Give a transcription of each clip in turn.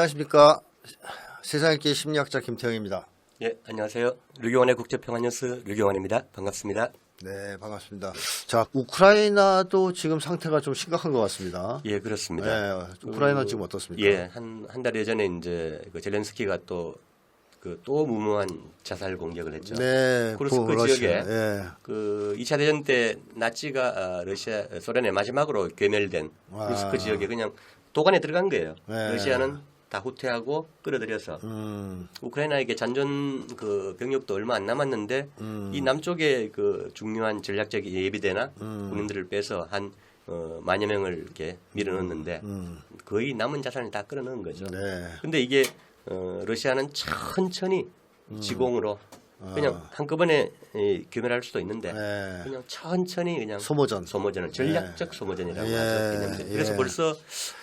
안녕하십니까. 세상읽기 심리학자 김태형입니다. 예, 안녕하세요. 류경환의 국제평화뉴스 류경환입니다. 반갑습니다. 네, 반갑습니다. 자, 우크라이나도 지금 상태가 좀 심각한 것 같습니다. 예, 그렇습니다. 네, 우크라이나 지금 어떻습니까? 예, 한 달 예전에 이제 그 젤렌스키가 또 무모한 자살 공격을 했죠. 네, 쿠르스크 지역에 예. 그 2차 대전 때 나치가 소련의 마지막으로 괴멸된 쿠르스크 지역에 그냥 도관에 들어간 거예요. 네. 러시아는 다 후퇴하고 끌어들여서 우크라이나에게 잔존 그 병력도 얼마 안 남았는데 이 남쪽에 그 중요한 전략적 예비대나 군인들을 빼서 한 만여 명을 이렇게 밀어넣는데 거의 남은 자산을 다 끌어넣은 거죠. 네. 근데 이게 러시아는 천천히 지공으로 그냥 한꺼번에 괴멸할 수도 있는데 네. 그냥 천천히 그냥 소모전을 전략적 소모전이라고 예. 하죠. 그래서 벌써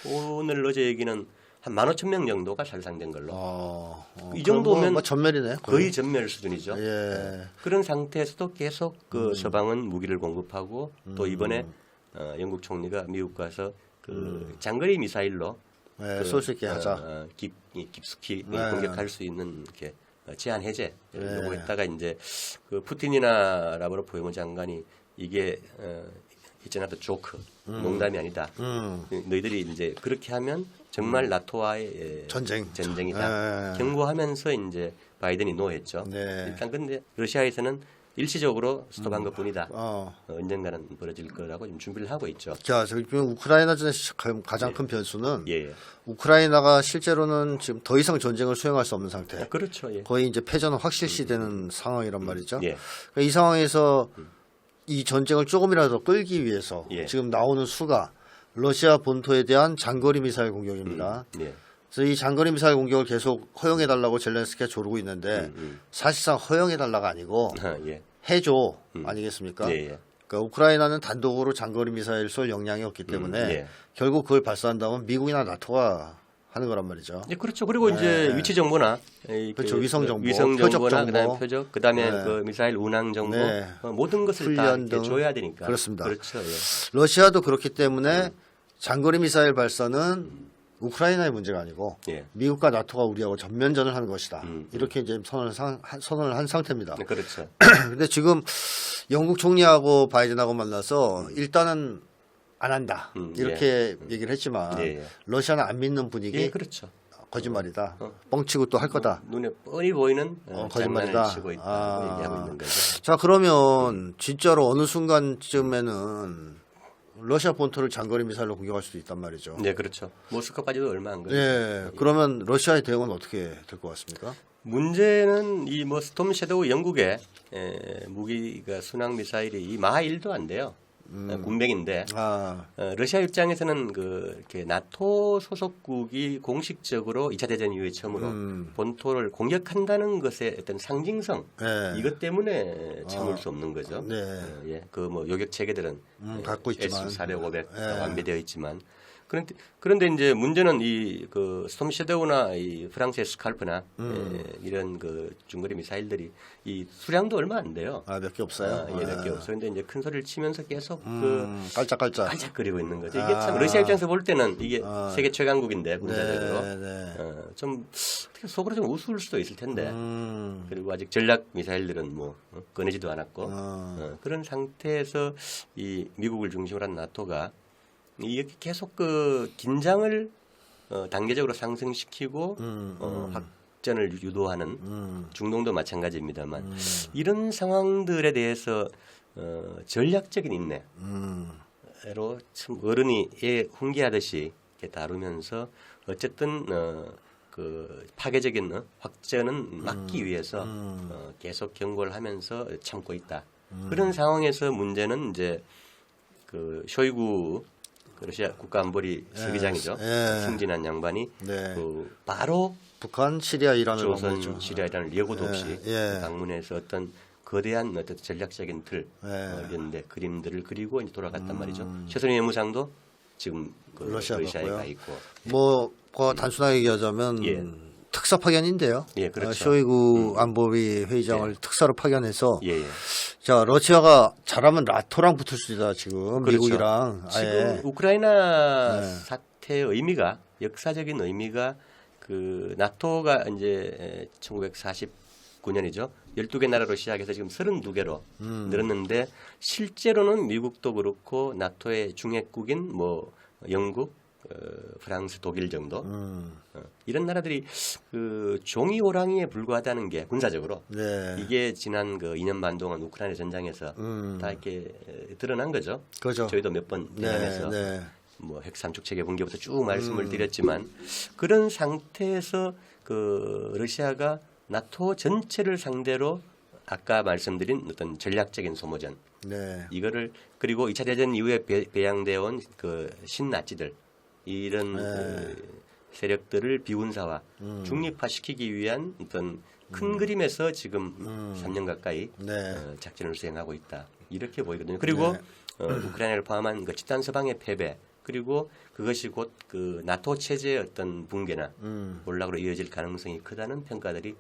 오늘 어제 얘기는 한 15,000명 정도가 살상된 걸로. 이 정도면 뭐 전멸이네. 거의 전멸 수준이죠. 예. 그런 상태에서도 계속 그 서방은 무기를 공급하고 또 이번에 영국 총리가 미국 가서 그 장거리 미사일로 네, 쏠 수 있게 하자. 깊숙이 네. 공격할 수 있는 이렇게 제한 해제를 요구했다가 이제 그 푸틴이나 라브로프 외무장관이 이게 It's not a joke, 농담이 아니다. 너희들이 이제 그렇게 하면 정말 나토와의 전쟁이다. 경고하면서 이제 바이든이 노했죠. 네. 일단 근데 러시아에서는 일시적으로 스톱한 것뿐이다. 언젠가는 벌어질 거라고 지금 준비를 하고 있죠. 자, 지금 우크라이나전의 가장 큰 변수는 예. 우크라이나가 실제로는 지금 더 이상 전쟁을 수행할 수 없는 상태. 그렇죠. 예. 거의 이제 패전은 확실시되는 상황이란 말이죠. 예. 그러니까 이 상황에서 이 전쟁을 조금이라도 끌기 위해서 예. 지금 나오는 수가 러시아 본토에 대한 장거리 미사일 공격입니다. 예. 그래서 이 장거리 미사일 공격을 계속 허용해달라고 젤렌스키가 조르고 있는데 사실상 허용해달라가 아니고 예. 해줘 아니겠습니까? 예. 그러니까 우크라이나는 단독으로 장거리 미사일 쏠 역량이 없기 때문에 예. 결국 그걸 발사한다면 미국이나 나토가 하는 거란 말이죠. 예, 그렇죠. 그리고 이제 위치 정보나 그렇죠. 위성 정보, 표적 정보나 정보. 그다음에 표적, 그다음에 그 미사일 운항 정보, 네. 모든 것을 훈련 다 등. 줘야 되니까. 그렇습니다. 그렇죠. 예. 러시아도 그렇기 때문에 장거리 미사일 발사는 우크라이나의 문제가 아니고 예. 미국과 나토가 우리하고 전면전을 하는 것이다. 이렇게 이제 선언을 한 상태입니다. 네, 그렇죠. 근데 지금 영국 총리하고 바이든하고 만나서 일단은 안 한다. 이렇게 얘기를 했지만 예. 러시아는 안 믿는 분위기 예, 그렇죠. 거짓말이다. 뻥치고 또 할 거다. 눈에 뻔히 보이는 거짓말이다. 장난을 치고 있다. 얘기하고 있는 거죠. 자, 그러면 진짜로 어느 순간쯤에는 러시아 본토를 장거리 미사일로 공격할 수도 있단 말이죠. 네, 그렇죠. 모스크바까지도 얼마 안 걸리죠. 네, 그러면 러시아의 대응은 어떻게 될 것 같습니까? 문제는 이 뭐 스톰 섀도우 영국의 무기가 순항 미사일이 이 마하 1도 안 돼요. 군백인데 러시아 입장에서는 그 이렇게 나토 소속국이 공식적으로 2차 대전 이후에 처음으로 본토를 공격한다는 것의 어떤 상징성 이것 때문에 참을 수 없는 거죠. 네. 예, 그 뭐 요격 체계들은 갖고 있지만 S-400, 500 완비되어 있지만 그런데 이제 문제는 이 그 스톰 섀도우나 이 프랑스의 스칼프나 이런 그 중거리 미사일들이 이 수량도 얼마 안 돼요. 몇 개 없어요. 예, 몇 개 없어요. 근데 이제 큰 소리를 치면서 계속 깔짝거리고 있는 거죠. 이게 참 러시아 입장에서 볼 때는 이게 세계 최강국인데 군사적으로 좀 어떻게 속으로 좀 우스울 수도 있을 텐데 그리고 아직 전략 미사일들은 뭐 꺼내지도 않았고 그런 상태에서 이 미국을 중심으로 한 나토가 이렇게 계속 그 긴장을 단계적으로 상승시키고 확전을 유도하는 중동도 마찬가지입니다만 이런 상황들에 대해서 전략적인 인내로 참 어른이 애 훈계하듯이 이렇게 다루면서 어쨌든 그 파괴적인 확전은 막기 위해서 계속 경고를 하면서 참고 있다. 그런 상황에서 문제는 이제 그 쇼이구 러시아 국가안보리 서기장이죠. 승진한 양반이 그 바로 북한, 시리아, 이란을 조선, 시리아, 이란을 예고도 없이 방문해서 어떤 거대한 어떤 전략적인 틀 이런 데 그림들을 그리고 이제 돌아갔단 말이죠. 최선희 외무상도 지금 그 러시아에 가 있고 뭐 단순하게 얘기하자면 특사 파견인데요. 예, 그렇죠. 쇼이구 안보리 회의장을 특사로 파견해서 자, 러시아가 잘하면 나토랑 붙을 수 있다 지금. 그렇죠. 미국이랑 지금 우크라이나 사태의 의미가 역사적인 의미가 그 나토가 이제 1949년이죠. 12개 나라로 시작해서 지금 32개로 늘었는데 실제로는 미국도 그렇고 나토의 중핵국인 뭐 영국, 프랑스, 독일 정도 이런 나라들이 그 종이 호랑이에 불과하다는 게 군사적으로 네. 이게 지난 그 2년 반 동안 우크라이나 전장에서 다 이렇게 드러난 거죠. 그렇죠. 저희도 몇 번 대담해서 네. 뭐 핵삼축 체계 붕괴부터 쭉 말씀을 드렸지만 그런 상태에서 그 러시아가 나토 전체를 상대로 아까 말씀드린 어떤 전략적인 소모전 네. 이거를 그리고 2차 대전 이후에 배양되어 온 그 신나치들 이런 그 세력들을 비군사화 중립화시키기 위한 어떤 큰 그림에서 지금 3년 가까이 네. 작전을 수행하고 있다 이렇게 보이거든요. 그리고 우크라이나를 포함한 그 집단 서방의 패배 그리고 그것이 곧 그 나토 체제의 어떤 붕괴나 몰락으로 이어질 가능성이 크다는 평가들이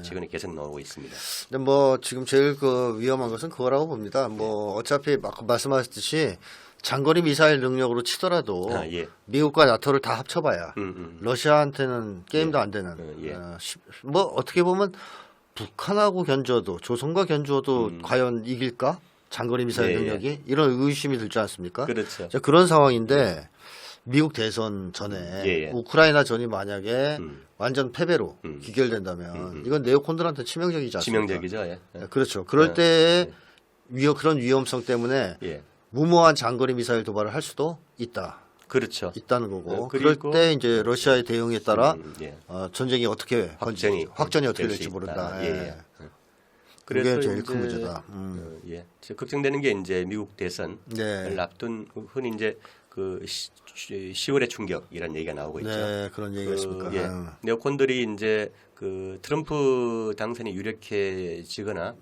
최근에 계속 나오고 있습니다. 근데 뭐 지금 제일 그 위험한 것은 그거라고 봅니다. 뭐 어차피 말씀하셨듯이 장거리 미사일 능력으로 치더라도 예. 미국과 나토를 다 합쳐봐야 러시아한테는 게임도 안 되는. 예. 뭐 어떻게 보면 북한하고 견주어도 조선과 견주어도 과연 이길까? 장거리 미사일 예, 능력이 이런 의심이 들지 않습니까? 그렇죠. 자, 그런 상황인데 미국 대선 전에 예. 우크라이나 전이 만약에 완전 패배로 귀결된다면 이건 네오콘들한테 치명적이지 않습니까? 치명적이죠. 예. 그렇죠. 그럴 때 그런 위험성 때문에 예. 무모한 장거리 미사일 도발을 할 수도 그렇죠. 있다는 거고. 그리고 그럴 때 이제 러시아의 대응에 따라 예. 전쟁이 어떻게 확전이 어떻게 될수 될지 있다. 모른다. 예. 그게 그래서 제일 이제, 큰 문제다. 예. 걱정되는 게 이제 미국 대선을 네. 앞둔 흔히 이제 그 10월의 충격이라는 얘기가 나오고 있죠. 네, 그런 얘기가 있습니까? 예. 네오콘들이 이제 그 트럼프 당선이 유력해지거나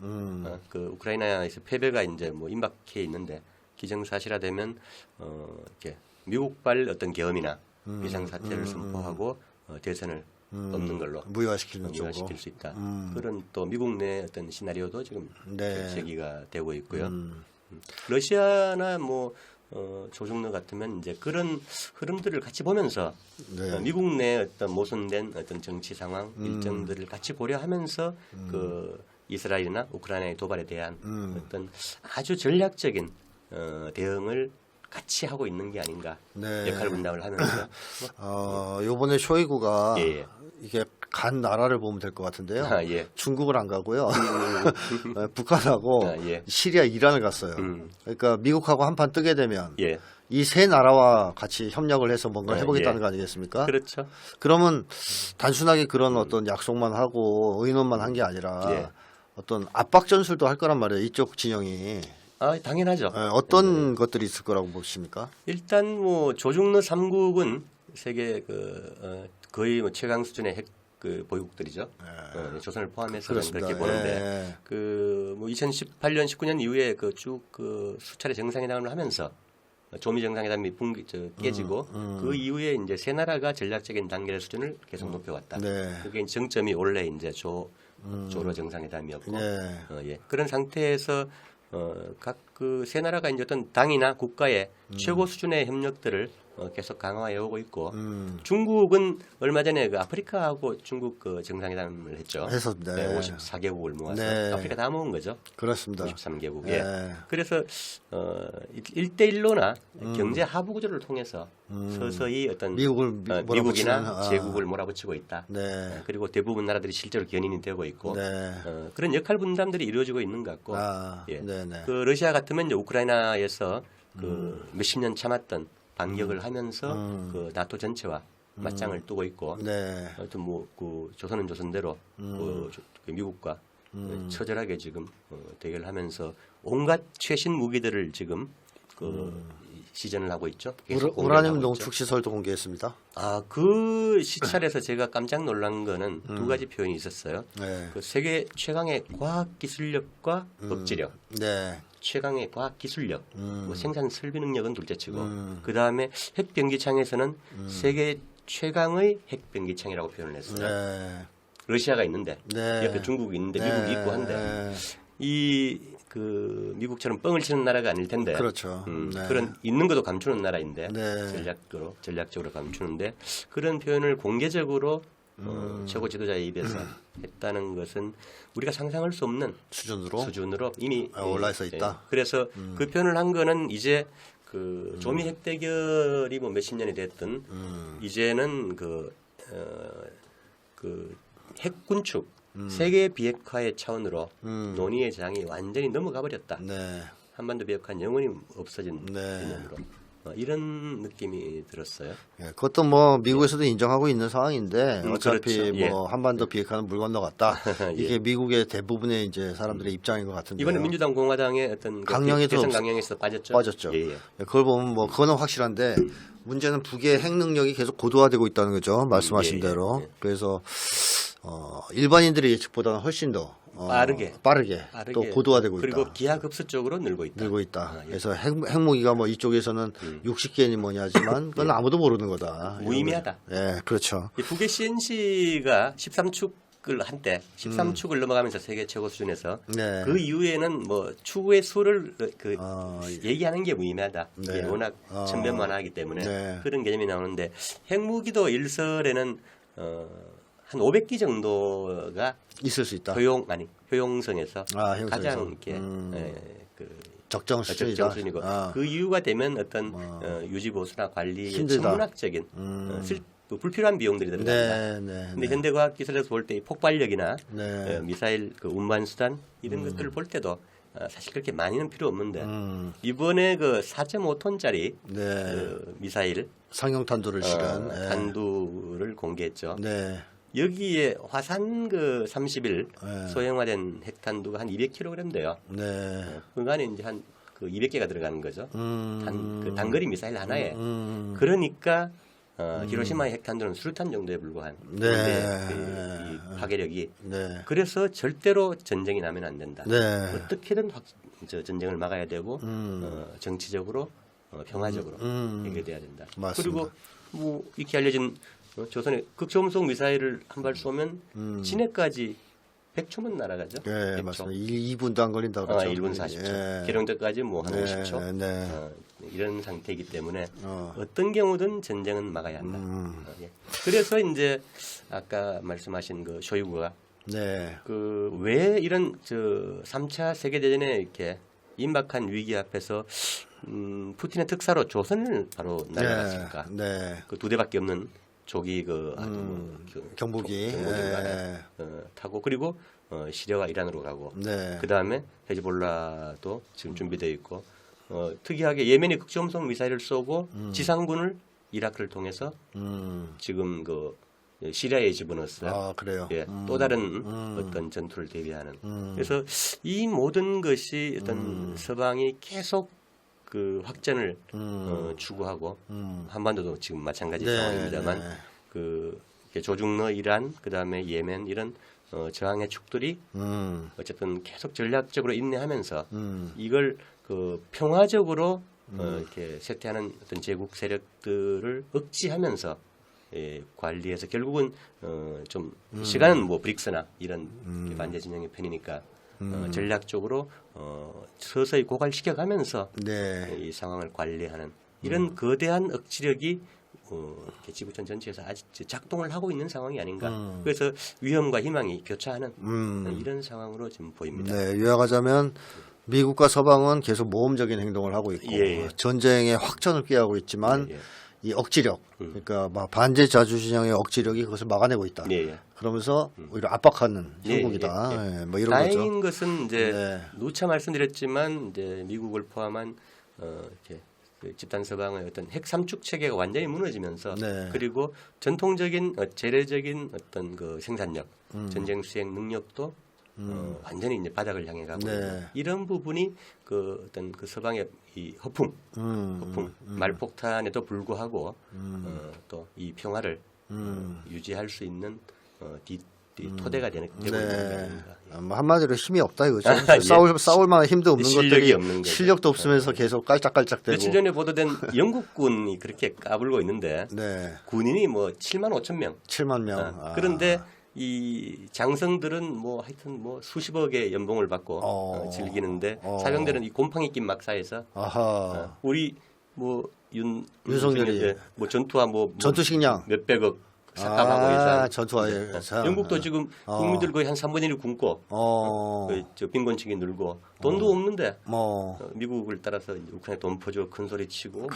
그 우크라이나에서 패배가 이제 뭐 임박해 있는데 기정사실화되면 이렇게 미국발 어떤 계엄이나 비상사태를 선포하고 대선을 없는 걸로 무효화시키는 쪽으로. 무효화시킬 수 있다. 그런 또 미국 내 어떤 시나리오도 지금 네. 제기가 되고 있고요. 러시아나 뭐 조중러 같으면 이제 그런 흐름들을 같이 보면서 네. 미국 내 어떤 모순된 어떤 정치 상황 일정들을 같이 고려하면서 그 이스라엘이나 우크라이나의 도발에 대한 어떤 아주 전략적인 대응을 같이 하고 있는 게 아닌가 네. 역할 분담을 하면서 요번에 쇼이구가 예. 이게 간 나라를 보면 될 것 같은데요. 예. 중국을 안 가고요. 북한하고 예. 시리아, 이란을 갔어요. 그러니까 미국하고 한판 뜨게 되면 예. 이 세 나라와 같이 협력을 해서 뭔가 해보겠다는 예. 거 아니겠습니까? 그렇죠. 그러면 단순하게 그런 어떤 약속만 하고 의논만 한 게 아니라 예. 어떤 압박 전술도 할 거란 말이에요. 이쪽 진영이. 당연하죠. 어떤 것들이 있을 거라고 보십니까? 일단 뭐 조중러 3국은 세계 거의 뭐 최강 수준의 핵 그 보유국들이죠. 조선을 포함해서 그렇게 보는데 그뭐 2018년 19년 이후에 그 쭉 그 수차례 정상회담을 하면서 조미 정상회담이 깨지고 그 이후에 이제 세 나라가 전략적인 단계 수준을 계속 높여왔다. 네. 그게 정점이 원래 이제 조로 정상회담이었고 네. 예. 그런 상태에서 각 그 세 나라가 이제 어떤 당이나 국가의 최고 수준의 협력들을 계속 강화해 오고 있고 중국은 얼마 전에 그 아프리카하고 중국 그 정상회담을 했죠. 했었는데. 네, 54개국을 모아서 네. 아프리카 다 모은 거죠. 그렇습니다. 53개국에. 네. 그래서 1대1로나 경제 하부 구조를 통해서 서서히 어떤 미국이나 몰아붙이는, 제국을 몰아붙이고 있다. 네. 그리고 대부분 나라들이 실제로 견인이 되고 있고 네. 그런 역할 분담들이 이루어지고 있는 것 같고 예. 네네. 그 러시아 같으면 이제 우크라이나에서 그 몇십 년 참았던 반격을 하면서 그 나토 전체와 맞짱을 뜨고 있고 네. 하여튼 뭐그 조선은 조선대로 그 미국과 처절하게 지금 대결하면서 온갖 최신 무기들을 지금 그 시전을 하고 있죠. 계속 우라늄 공개하고 농축 시설도 공개했습니다. 그 시찰에서 제가 깜짝 놀란 거는 두 가지 표현이 있었어요. 네. 그 세계 최강의 과학 기술력과 법지력, 네. 최강의 과학 기술력, 뭐 생산 설비 능력은 둘째치고 그 다음에 핵 병기창에서는 세계 최강의 핵 병기창이라고 표현을 했어요. 네. 러시아가 있는데 네. 옆에 중국이 있는데 미국이 있고 한데 이 그 미국처럼 뻥을 치는 나라가 아닐 텐데. 그렇죠. 네. 그런 있는 것도 감추는 나라인데 네. 전략적으로 감추는데 그런 표현을 공개적으로 최고 지도자의 입에서 했다는 것은 우리가 상상할 수 없는 수준으로 이미 올라 있어 있다. 그래서 그 표현을 한 거는 이제 그 조미 핵 대결이 뭐 몇십 년이 됐든 이제는 그 핵 군축 세계 비핵화의 차원으로 논의의 장이 완전히 넘어가 버렸다. 네. 한반도 비핵화는 영원히 없어진 네. 개념으로 이런 느낌이 들었어요. 예, 그것도 뭐 미국에서도 인정하고 있는 상황인데 어차피 그렇죠. 예. 뭐 한반도 비핵화는 물 건너갔다. 예. 이게 미국의 대부분의 이제 사람들의 입장인 것 같은데 이번에 민주당 공화당의 어떤 강령에도 대선 강령에서 빠졌죠. 빠졌죠. 예, 예. 그걸 보면 뭐 그거는 확실한데 문제는 북의 핵 능력이 계속 고도화되고 있다는 거죠. 말씀하신 예, 예. 대로. 예. 그래서 일반인들의 예측보다는 훨씬 더 빠르게 또 고도화되고 있다. 그리고 기하급수적으로 늘고 있다. 예. 그래서 핵무기가 뭐 이쪽에서는 60개니 뭐냐 하지만 그건 아무도 모르는 거다. 무의미하다. 예, 그렇죠. 북의 CNC가 13축을 한때 13축을 넘어가면서 세계 최고 수준에서 네. 그 이후에는 뭐 축의 수를 얘기하는 게 무의미하다. 네. 이게 워낙 천변만화하기 때문에 네. 그런 개념이 나오는데 핵무기도 일설에는 한 500기 정도가 있을 수 있다. 효용성에서 효용성에서. 가장 이렇게 적정 수준이다. 적정수준이고 그 이유가 되면 어떤 유지 보수나 관리의 힘들다. 천문학적인 불필요한 비용들이 들어간다. 근데 현대 과학 기술에서 볼 때 폭발력이나 미사일 그 운반 수단 이런 것들을 볼 때도 사실 그렇게 많이는 필요 없는데 이번에 그 4.5톤짜리 그 미사일 상용 탄두를 실은 탄두를 공개했죠. 네. 여기에 화산 그 30일 소형화된 핵탄두가 한 200kg 돼요. 네. 그 안에 이제 한 그 200개가 들어가는 거죠. 그 단거리 미사일 하나에. 그러니까 히로시마의 핵탄두는 수류탄 정도에 불과한 이 파괴력이. 네. 그래서 절대로 전쟁이 나면 안 된다. 네. 어떻게든 전쟁을 막아야 되고 정치적으로 평화적으로 해결돼야 된다. 맞습니다. 그리고 뭐 이렇게 알려진 조선의 극초음속 미사일을 한 발 쏘면 진해까지 100초면 날아가죠. 네, 100초. 맞습니다. 2분도 안 걸린다고 그러죠. 1분 40초. 예. 기령대까지 뭐 한 50초. 네. 이런 상태이기 때문에 어떤 경우든 전쟁은 막아야 한다. 예. 그래서 이제 아까 말씀하신 그 쇼이구가 네. 그 왜 이런 3차 세계 대전에 이렇게 임박한 위기 앞에서 푸틴의 특사로 조선을 바로 날아갔을까? 네. 그 두 대밖에 없는 조기 경보기 타고 그리고 시리아와 이란으로 가고 네. 그 다음에 헤즈볼라도 지금 준비되어 있고 특이하게 예멘이 극초음속 미사일을 쏘고 지상군을 이라크를 통해서 지금 그 시리아에 집어넣었어요. 그래요. 예, 또 다른 어떤 전투를 대비하는. 그래서 이 모든 것이 어떤 서방이 계속 그 확전을 추구하고 한반도도 지금 마찬가지 상황입니다만 그 조중러 이란 그다음에 예멘 이런 저항의 축들이 어쨌든 계속 전략적으로 인내하면서 이걸 그 평화적으로 이렇게 쇠퇴하는 어떤 제국 세력들을 억지하면서 관리해서 결국은 좀 시간은 뭐 브릭스나 이런 반대 진영의 편이니까 전략적으로 서서히 고갈시켜가면서 이 상황을 관리하는 이런 거대한 억지력이 지구촌 전체에서 아직 작동을 하고 있는 상황이 아닌가. 그래서 위험과 희망이 교차하는 이런 상황으로 지금 보입니다. 네, 요약하자면 미국과 서방은 계속 모험적인 행동을 하고 있고 전쟁의 확전을 꾀하고 있지만 이 억지력, 그러니까 막 반제 자주진영의 억지력이 그것을 막아내고 있다. 그러면서 오히려 압박하는 형국이다. 뭐 이런 다행인 거죠. 것은 이제 누차 말씀드렸지만 이제 미국을 포함한 이렇게 그 집단 서방의 어떤 핵 삼축 체계가 완전히 무너지면서 그리고 전통적인 재래적인 어떤 그 생산력, 전쟁 수행 능력도 완전히 이제 바닥을 향해 가고 있는 이런 부분이 그 어떤 그 서방의 이 허풍, 말폭탄에도 불구하고 또 이 평화를 유지할 수 있는 토대가 되는 뭐 한마디로 힘이 없다 이거죠. 싸울 만한 힘도 없는 것들이 실력도 없으면서 계속 깔짝깔짝대고. 며칠 전에 보도된 영국군이 그렇게 까불고 있는데 군인이 뭐 7만 5천 명. 7만 명. 그런데 이 장성들은 뭐 하여튼 뭐 수십억의 연봉을 받고 즐기는데 사병들은 이 곰팡이 낀 막사에서 우리 뭐 윤석열이 뭐 전투화 뭐 전투 식량 몇백억 삭감하고 이상 전투화 영국도 지금 국민들 거의 한 3분의 1을 굶고 저 빈곤층이 늘고 돈도 없는데 미국을 따라서 이제 우크라이나 돈 퍼주고 큰 소리 치고 뭐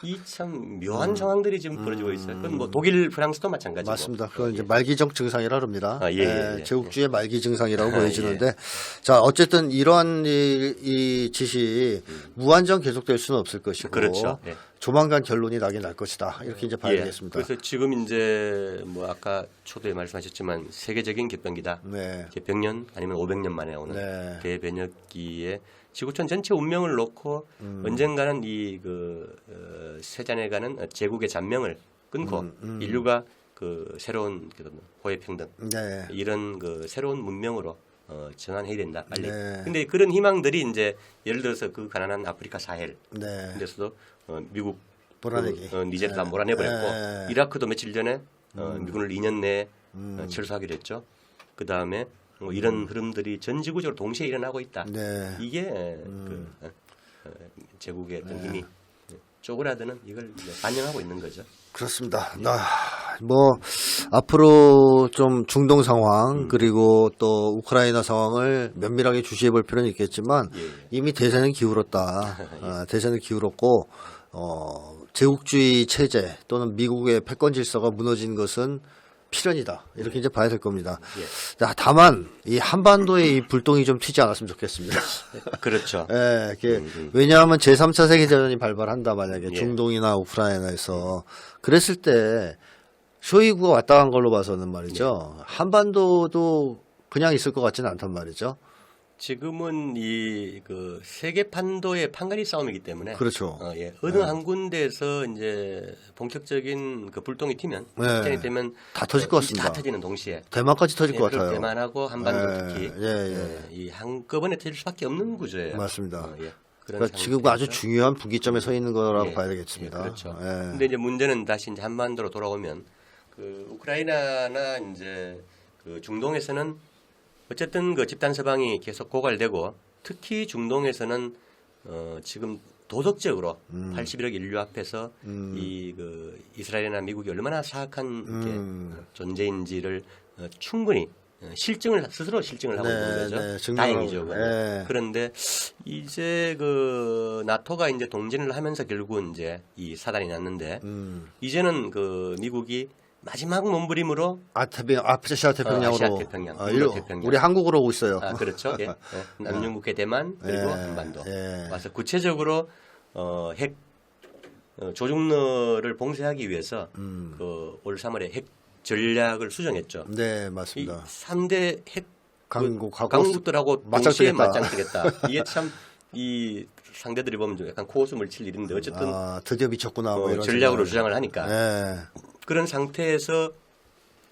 이 참 묘한 상황들이 지금 벌어지고 있어요. 그건 뭐 독일, 프랑스도 마찬가지고. 맞습니다. 그건 이제 말기적 증상이라 합니다. 예. 제국주의 말기 증상이라고 보여지는데 자 어쨌든 이러한 이 짓이 무한정 계속될 수는 없을 것이고 그렇죠. 조만간 결론이 나긴 날 것이다. 이렇게 이제 봐야 되겠습니다. 그래서 지금 이제 뭐 아까 초도에 말씀하셨지만 세계적인 개변기다. 개변년 아니면 500년 만에 오는 대변혁기에 지구촌 전체 운명을 놓고 언젠가는 이 세잔에 가는 제국의 잔명을 끊고 인류가 그 새로운 호혜평등 이런 그 새로운 문명으로 전환해야 된다 빨리. 근데 그런 희망들이 이제 예를 들어서 그 가난한 아프리카 사헬 데서도 미국 니제르 다 몰아내버렸고 이라크도 며칠 전에 미군을 2년 내에 철수하기로 했죠. 그 다음에 뭐 이런 흐름들이 전 지구적으로 동시에 일어나고 있다. 이게 제국의 어떤 힘이 쪼그라드는 이걸 반영하고 있는 거죠. 그렇습니다. 뭐 앞으로 좀 중동 상황 그리고 또 우크라이나 상황을 면밀하게 주시해 볼 필요는 있겠지만 이미 대세는 기울었다. 대세는 기울었고 제국주의 체제 또는 미국의 패권 질서가 무너진 것은 필연이다. 이렇게 이제 봐야 될 겁니다. 다만 이 한반도의 이 불똥이 좀 튀지 않았으면 좋겠습니다. 그렇죠. 왜냐하면 제3차 세계대전이 발발한다 만약에 중동이나 우크라이나에서 그랬을 때 쇼이구가 왔다 간 걸로 봐서는 말이죠. 한반도도 그냥 있을 것 같지는 않단 말이죠. 지금은 세계 판도의 판가리 싸움이기 때문에 그렇죠. 어느 한 군데에서 이제 본격적인 그 불똥이 튀면 확전이 되면 다 터질 것 같습니다. 다 터지는 동시에 대만까지 터질 것 같아요. 대만하고 한반도 특히 이 한꺼번에 터질 수밖에 없는 구조예요. 맞습니다. 그러니까 지금 아주 중요한 분기점에 서 있는 거라고 봐야 되겠습니다. 그렇죠. 근데 이제 문제는 다시 이제 한반도로 돌아오면 그 우크라이나나 이제 그 중동에서는 어쨌든 그 집단 서방이 계속 고갈되고 특히 중동에서는 지금 도덕적으로 81억 인류 앞에서 그 이스라엘이나 미국이 얼마나 사악한 존재인지를 충분히 스스로 실증을 하고 있는 거죠. 다행이죠. 그런데 이제 그 나토가 이제 동진을 하면서 결국은 이제 이 사단이 났는데 이제는 그 미국이 마지막 몸부림으로 아시아 태평양으로 아시아 태평양. 우리 한국으로 오고 있어요. 그렇죠. 남중국해 대만 그리고 한반도 와서 구체적으로 핵 조중러를 봉쇄하기 위해서 그 올 3월에 핵 전략을 수정했죠. 네, 맞습니다. 이 3대 핵 강국들하고 동시에 맞짱뜨겠다. 이게 참 이 상대들이 보면 좀 약간 코웃음을 칠 일인데 어쨌든 드디어 미쳤구나 뭐 이런 전략으로 주장을 하니까 그런 상태에서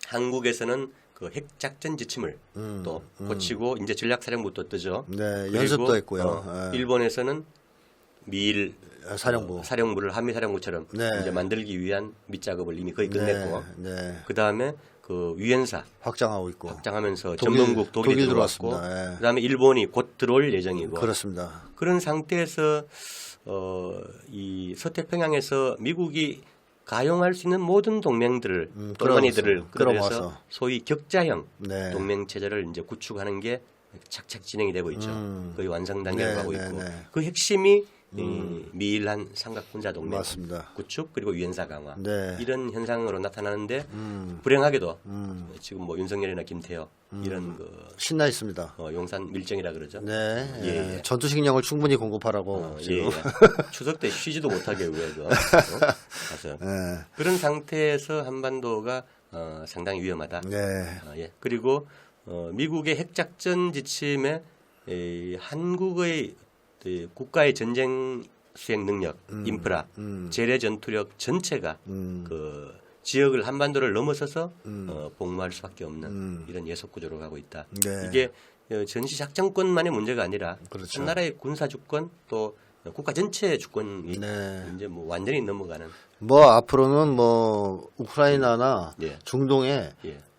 한국에서는 그 핵 작전 지침을 또 고치고 이제 전략사령부도 뜨죠. 연습도 했고요. 일본에서는 미일 사령부를 한미 사령부처럼 이제 만들기 위한 밑작업을 이미 거의 끝냈고 그 다음에 그 유엔사 확장하면서 전범국 독일이 들어왔고 그다음에 일본이 곧 들어올 예정이고 그렇습니다. 그런 상태에서 이 서태평양에서 미국이 가용할 수 있는 모든 동맹들을 동반이들을 끌어내서 소위 격자형 동맹 체제를 이제 구축하는 게 착착 진행이 되고 있죠. 거의 완성 단계로 가고 있고 그 핵심이 미일한 삼각군사 동맹 구축 그리고 유엔사 강화 이런 현상으로 나타나는데 불행하게도 지금 뭐 윤석열이나 김태호 이런 그 신나 있습니다. 용산 밀정이라 그러죠. 전투 식량을 충분히 공급하라고 추석 때 쉬지도 못하게 위해서 가서 그런 상태에서 한반도가 상당히 위험하다. 그리고 미국의 핵작전 지침에 한국의 국가의 전쟁 수행 능력, 인프라, 재래 전투력 전체가 그 지역을 한반도를 넘어서서 복무할 수밖에 없는 이런 예속 구조로 가고 있다. 이게 전시 작전권만의 문제가 아니라 한 나라의 군사 주권 또 국가 전체의 주권이 이제 뭐 완전히 넘어가는. 뭐 앞으로는 뭐 우크라이나나 중동에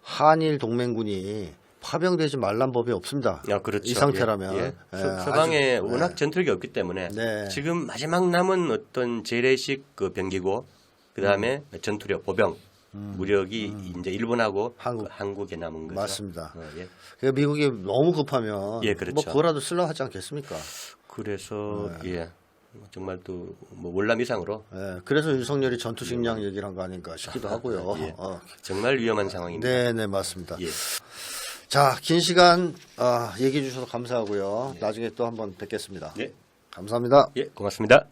한일 동맹군이 파병되지 말란 법이 없습니다. 그렇죠. 이 상태라면 예. 서방에 워낙 전투력이 없기 때문에 지금 마지막 남은 어떤 재래식 그 병기고 그다음에 전투력 보병 무력이 이제 일본하고 한국에 남은 거죠. 맞습니다. 예. 그러니까 미국이 너무 급하면 그렇죠. 뭐 그거라도 쓰려 하지 않겠습니까? 그래서 정말 또 뭐 월남 이상으로. 그래서 윤석열이 전투 식량 얘기를 한 거 아닌가 싶기도 하고요. 정말 위험한 상황입니다. 네, 맞습니다. 자, 긴 시간 얘기해 주셔서 감사하고요. 나중에 또 한번 뵙겠습니다. 감사합니다. 고맙습니다.